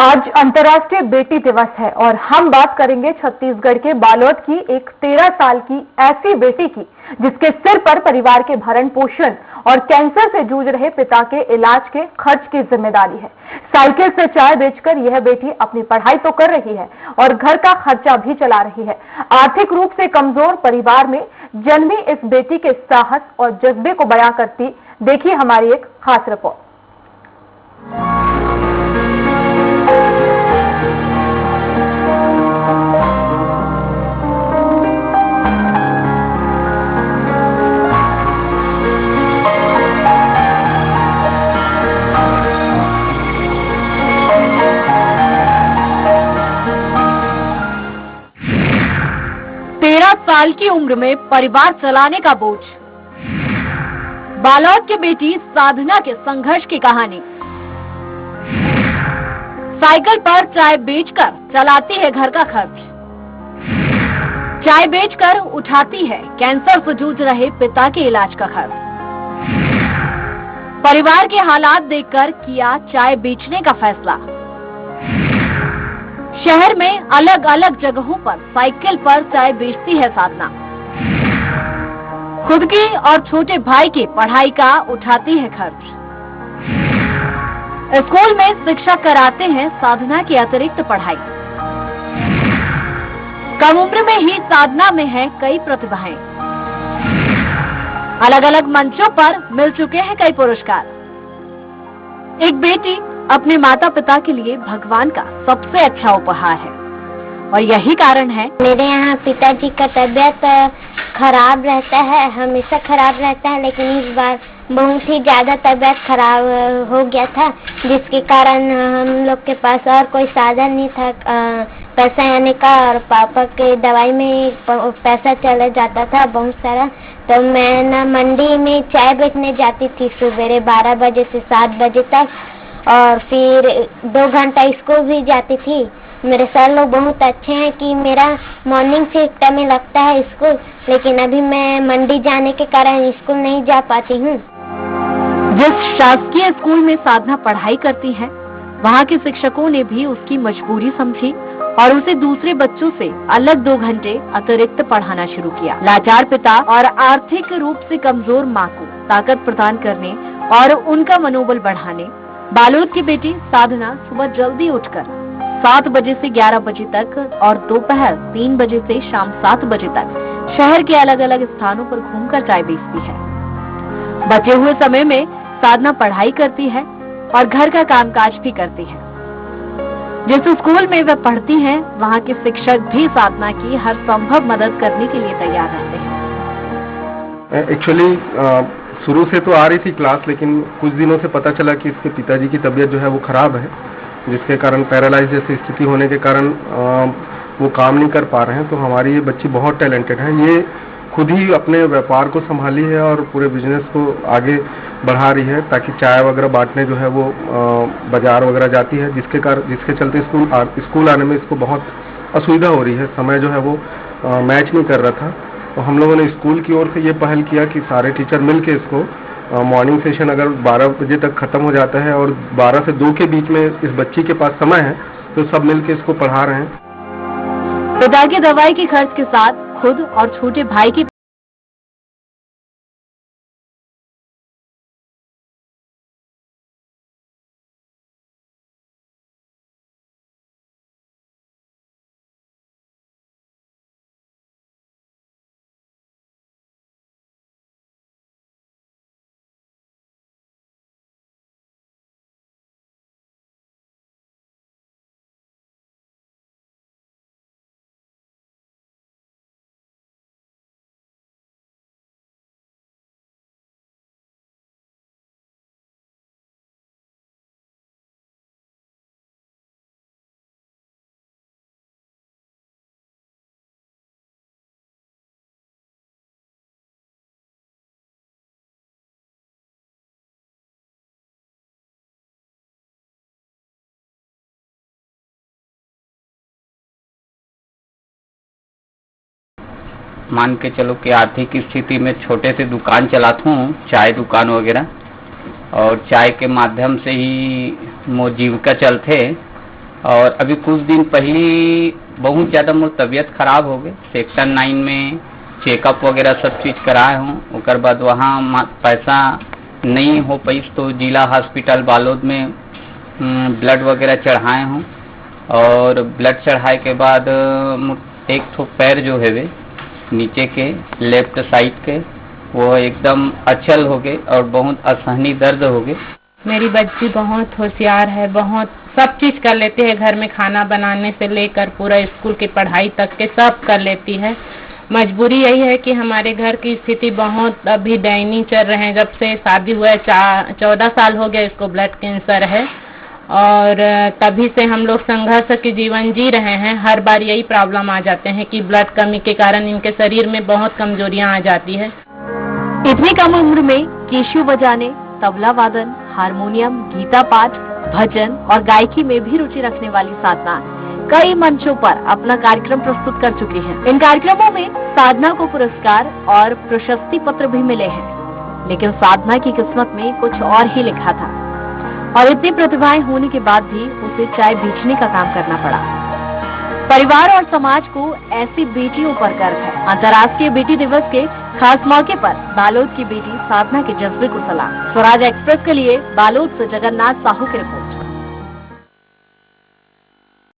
आज अंतर्राष्ट्रीय बेटी दिवस है और हम बात करेंगे छत्तीसगढ़ के बालोद की एक 13 साल की ऐसी बेटी की जिसके सिर पर परिवार के भरण पोषण और कैंसर से जूझ रहे पिता के इलाज के खर्च की जिम्मेदारी है। साइकिल से चाय बेचकर यह बेटी अपनी पढ़ाई तो कर रही है और घर का खर्चा भी चला रही है। आर्थिक रूप से कमजोर परिवार में जन्मी इस बेटी के साहस और जज्बे को बयां करती देखिए हमारी एक खास रिपोर्ट। 13 साल की उम्र में परिवार चलाने का बोझ। बालोद की बेटी साधना के संघर्ष की कहानी। साइकिल पर चाय बेचकर चलाती है घर का खर्च। चाय बेचकर उठाती है कैंसर से जूझ रहे पिता के इलाज का खर्च। परिवार के हालात देखकर किया चाय बेचने का फैसला। शहर में अलग अलग जगहों पर साइकिल पर चाय बेचती है साधना। खुद की और छोटे भाई की पढ़ाई का उठाती है खर्च। स्कूल में शिक्षक कराते हैं साधना की अतिरिक्त पढ़ाई। कम उम्र में ही साधना में है कई प्रतिभाएं। अलग अलग मंचों पर मिल चुके हैं कई पुरस्कार। एक बेटी अपने माता पिता के लिए भगवान का सबसे अच्छा उपहार है और यही कारण है। मेरे यहाँ पिताजी का तबीयत खराब रहता है, हमेशा खराब रहता है, लेकिन इस बार बहुत ही ज्यादा तबीयत खराब हो गया था, जिसके कारण हम लोग के पास और कोई साधन नहीं था पैसा आने का, और पापा के दवाई में पैसा चला जाता था बहुत सारा। तो मैं ना मंडी में चाय बेचने जाती थी सुबह 12 बजे से 7 बजे तक, और फिर 2 घंटा स्कूल भी जाती थी। मेरे सर लोग बहुत अच्छे हैं कि मेरा मॉर्निंग शिफ्ट में लगता है स्कूल, लेकिन अभी मैं मंडी जाने के कारण स्कूल नहीं जा पाती हूँ। जिस शासकीय स्कूल में साधना पढ़ाई करती है, वहाँ के शिक्षकों ने भी उसकी मजबूरी समझी और उसे दूसरे बच्चों से अलग 2 घंटे अतिरिक्त पढ़ाना शुरू किया। लाचार पिता और आर्थिक रूप से कमजोर माँ को ताकत प्रदान करने और उनका मनोबल बढ़ाने बालोद की बेटी साधना सुबह जल्दी उठकर 7 बजे से 11 बजे तक और दोपहर 3 बजे से शाम 7 बजे तक शहर के अलग अलग स्थानों पर घूमकर चाय बेचती है। बचे हुए समय में साधना पढ़ाई करती है और घर का कामकाज भी करती है। जिस स्कूल में वे पढ़ती हैं, वहाँ के शिक्षक भी साधना की हर संभव मदद करने के लिए तैयार रहते हैं। एक्चुअली शुरू से तो आ रही थी क्लास, लेकिन कुछ दिनों से पता चला कि इसके पिताजी की तबीयत जो है वो खराब है, जिसके कारण पैरालाइज जैसी स्थिति होने के कारण वो काम नहीं कर पा रहे हैं। तो हमारी ये बच्ची बहुत टैलेंटेड है। ये खुद ही अपने व्यापार को संभाली है और पूरे बिजनेस को आगे बढ़ा रही है, ताकि चाय वगैरह बांटने जो है वो बाजार वगैरह जाती है, जिसके चलते स्कूल आने में इसको बहुत असुविधा हो रही है। समय जो है वो मैच नहीं कर रहा था। तो हम लोगों ने स्कूल की ओर से ये पहल किया कि सारे टीचर मिलके इसको मॉर्निंग सेशन अगर 12 बजे तक खत्म हो जाता है और 12 से 2 के बीच में इस बच्ची के पास समय है, तो सब मिलके इसको पढ़ा रहे हैं। पिता की दवाई के खर्च के साथ खुद और छोटे भाई की मान के चलो कि आर्थिक स्थिति में छोटे से दुकान चलाता हूँ, चाय दुकान वगैरह, और चाय के माध्यम से ही मो जीविका चलते। और अभी कुछ दिन पहले बहुत ज़्यादा मोर तबीयत खराब हो गई। सेक्टर 9 में चेकअप वगैरह सब चीज़ कराए हूँ। उसके बाद वहाँ पैसा नहीं हो पाई तो जिला हॉस्पिटल बालोद में ब्लड वगैरह चढ़ाए हूँ। और ब्लड चढ़ाए के बाद एक तो पैर जो है वे नीचे के लेफ्ट साइड के वो एकदम अचल हो गए और बहुत असहनीय दर्द हो गए। मेरी बच्ची बहुत होशियार है, बहुत सब चीज कर लेती है, घर में खाना बनाने से लेकर पूरा स्कूल की पढ़ाई तक के सब कर लेती है। मजबूरी यही है कि हमारे घर की स्थिति बहुत अभी दयनीय चल रहे हैं। जब से शादी हुआ है 14 साल हो गया, इसको ब्लड कैंसर है और तभी से हम लोग संघर्ष के जीवन जी रहे हैं। हर बार यही प्रॉब्लम आ जाते हैं कि ब्लड कमी के कारण इनके शरीर में बहुत कमजोरियां आ जाती है। इतनी कम उम्र में केशू बजाने, तबला वादन, हारमोनियम, गीता पाठ, भजन और गायकी में भी रुचि रखने वाली साधना कई मंचों पर अपना कार्यक्रम प्रस्तुत कर चुकी हैं। इन कार्यक्रमों में साधना को पुरस्कार और प्रशस्ति पत्र भी मिले हैं, लेकिन साधना की किस्मत में कुछ और ही लिखा था और इतनी प्रतिभाएं होने के बाद भी उसे चाय बेचने का काम करना पड़ा। परिवार और समाज को ऐसी बेटियों पर गर्व है। अंतर्राष्ट्रीय बेटी दिवस के खास मौके पर बालोद की बेटी साधना के जज्बे को सलाम। स्वराज एक्सप्रेस के लिए बालोद से जगन्नाथ साहू की रिपोर्ट।